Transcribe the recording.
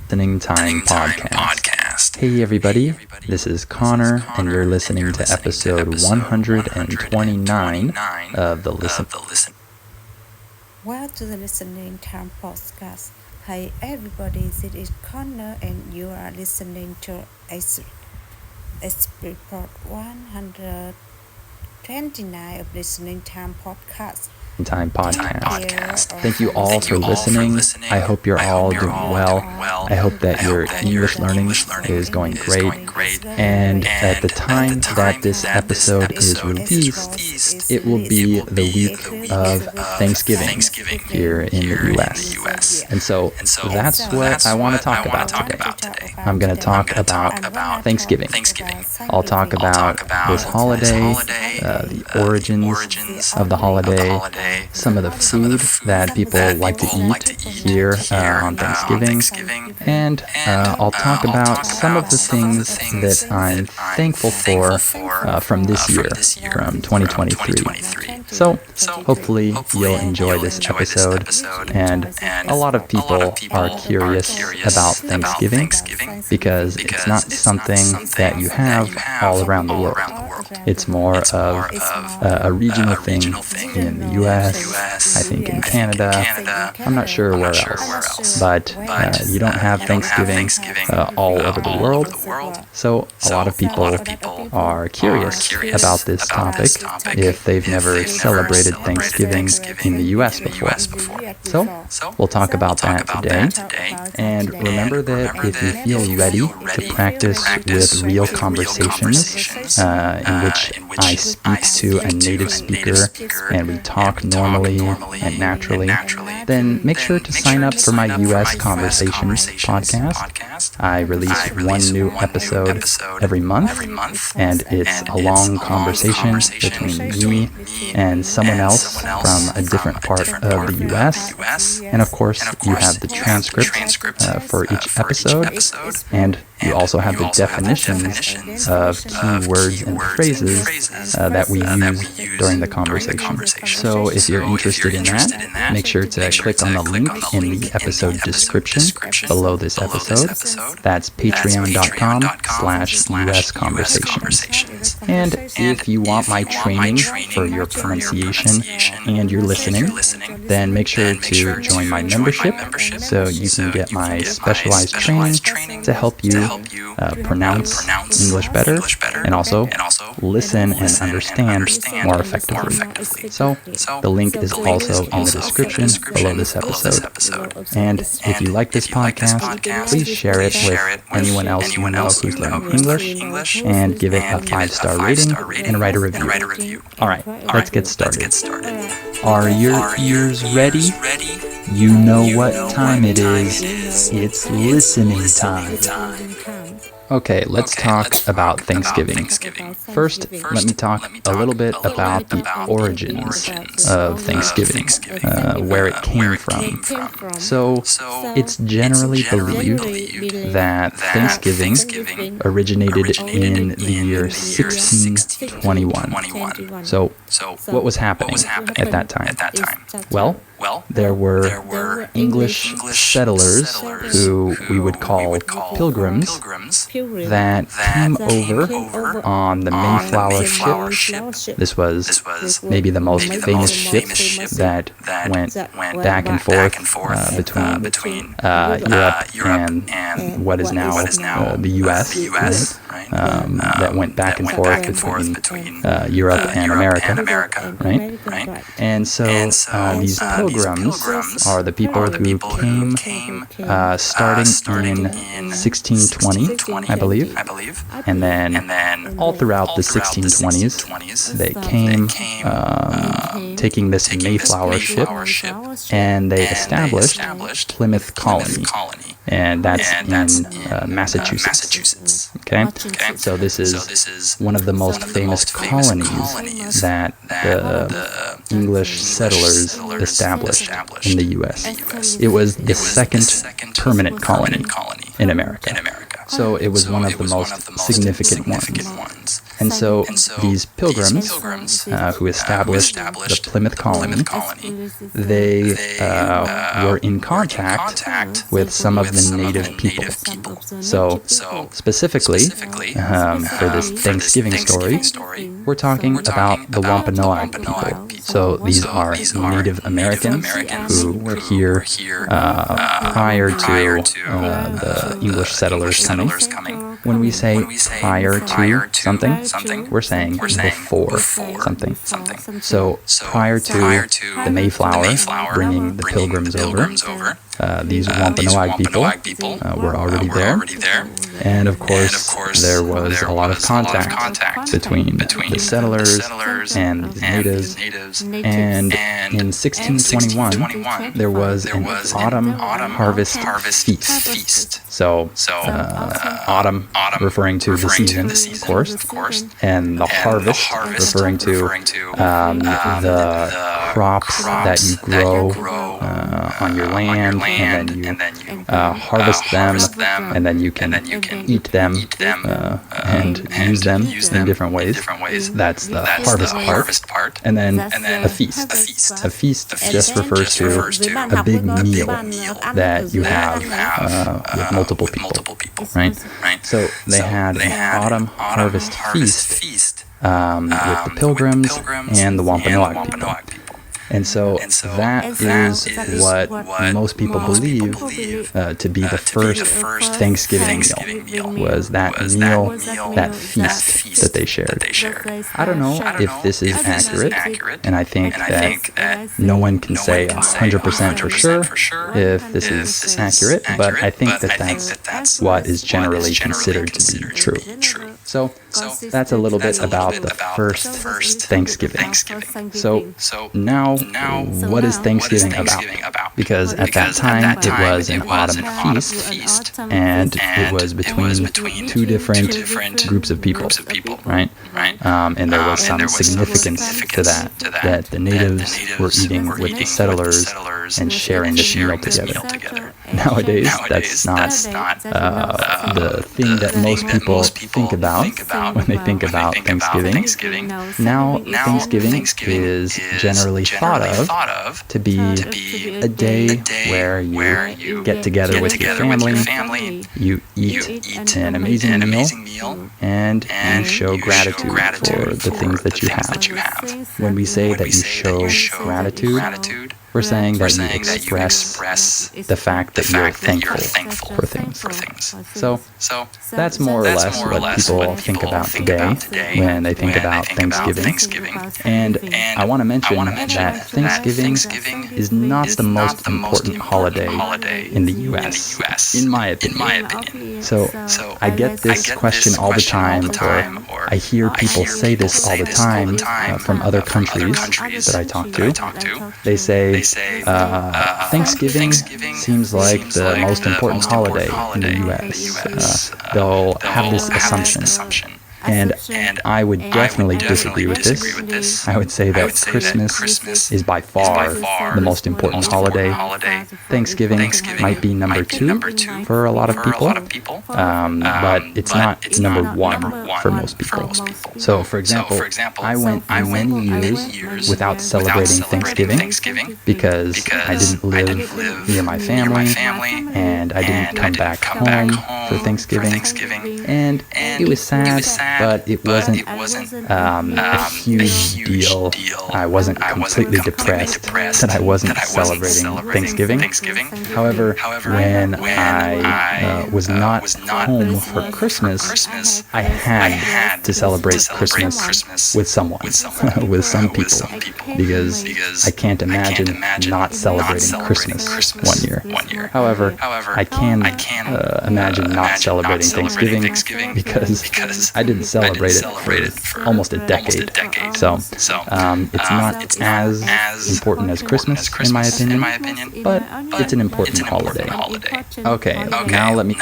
Listening Time Podcast. Hey everybody, this is Connor, and you're listening to episode 129 of the Listen. Welcome to the Listening Time Podcast. Hi everybody, this is Connor, and you are listening to Report 129 of Listening Time Podcast. Thank you all for listening. I hope you're all doing well. I hope that your English learning is going great. And at the time that this episode is released, it will be the week of Thanksgiving here in the US. And so that's what I want to talk about today. I'm going to talk about Thanksgiving. I'll talk about this holiday, the origins of the holiday, some of the food that people like to eat here on Thanksgiving, and I'll talk about some of the things that I'm thankful for from this year, from 2023. So hopefully you'll enjoy this episode, and a lot of people are curious about Thanksgiving because it's not something that you have all around the world. It's more of a regional thing in the US, I think in Canada. I'm not sure where else, but you don't have Thanksgiving all over the world. So a lot of people are curious about this topic if they've never celebrated Thanksgiving in the US before. So we'll talk about that today. And remember that if you feel ready to practice with real conversations in which I speak to a native speaker and we talk normally and naturally, then make sure to sign up for my US Conversations podcast. I release one new episode every month, and it's a long conversation between me and someone else from a different part of the US. And of course, you have the transcript for each episode, and you also have the definitions of key words and phrases that we use during the conversation. So if you're interested in that, make sure to click on the link in the episode description below this episode. That's patreon.com/US Conversations. And if you want my training for your pronunciation and your listening, then make sure to join my membership so you can get my specialized training to help you pronounce English better and also listen and understand more effectively. So the link is also in the description below this episode. And if you like this podcast, please share it with anyone else you know who's learning English, and give it a 5-star rating and write a review. All right, let's get started. Are your ears ready? You know what time it is. It's listening time. Okay, let's talk about Thanksgiving. First, let me talk a little bit about the origins of Thanksgiving, where it came from. So, it's generally believed that Thanksgiving originated in the year 1621. So, what was happening at that time? Well, there were English settlers, who we would call pilgrims, that came over on the Mayflower ship. This was maybe the most famous ship that went back and forth between Europe and what is now the US, right? That went back and forth between Europe and America, right? And so these pilgrims are the people who came starting in 1620, I believe, and then all throughout the 1620s, they came taking this Mayflower ship, and they established Plymouth Colony, and that's in Massachusetts. Okay, so this is one of the most famous colonies that the English settlers established in the U.S. It was the second permanent colony in America. So it was one of the most significant ones. And so these pilgrims who established the Plymouth Colony, they were in contact with some of the native people. So specifically, for this Thanksgiving story, we're talking about the Wampanoag people. So these are Native Americans who were here prior to the English settlers coming. When we say prior to something, we're saying before something. So prior to the Mayflower bringing the Pilgrims over, these Wampanoag people were already there. And of course, there was a lot of contact between the settlers and the natives. And in 1621, there was an autumn harvest feast. So autumn referring to the season, of course, and the harvest referring to the crops that you grow on your land, and then you harvest them, and then you can eat them and use them in different ways. That's the harvest part. And then a feast. A feast just refers to a big meal that you have with multiple people, right? So they had an autumn harvest feast with the Pilgrims and the Wampanoag people. And so that is what most people believe to be the first Thanksgiving meal, was that meal, that feast that they shared. I don't know if this is accurate, and I think that no one can say 100% for sure if this is accurate, but I think that that's what is generally considered to be true. So that's a little bit about the first Thanksgiving. So now, what is Thanksgiving about? Because at that time, it was an autumn feast, and it was between two different groups of people, right? And there was some significance to that the natives were eating with the settlers and sharing this meal together. Nowadays, that's not the thing that most people think about when they think about Thanksgiving. Now, Thanksgiving is generally thought of to be a day where you get together with your family, you eat an amazing meal, and you show gratitude for the things that you have. When we say that you show gratitude, we're saying that you express the fact that you're thankful for things. So that's more or less what people think about today when they think about Thanksgiving. And I want to mention that Thanksgiving is not the most important holiday in the U.S., in my opinion. So I get this question all the time, or I hear people say this all the time from other countries that I talk to. They say, Thanksgiving seems like the most important holiday in the U.S. They'll have this assumption. And I would definitely disagree with this. I would say that Christmas is by far the most important holiday. Thanksgiving might be number two for a lot of people, but it's not number one for most people. So, for example, I went many years without celebrating Thanksgiving because I didn't live near my family, and I didn't come back home for Thanksgiving, and it was sad. But it wasn't a huge deal. I wasn't completely depressed that I wasn't celebrating Thanksgiving. However, when I was not home for Christmas, I had to celebrate Christmas with someone, with some people, because I can't imagine not celebrating Christmas one year. However, I can imagine not celebrating Thanksgiving because I didn't celebrate it for almost a decade. So it's not as important as Christmas, in my opinion, but it's an important holiday. Okay, now let me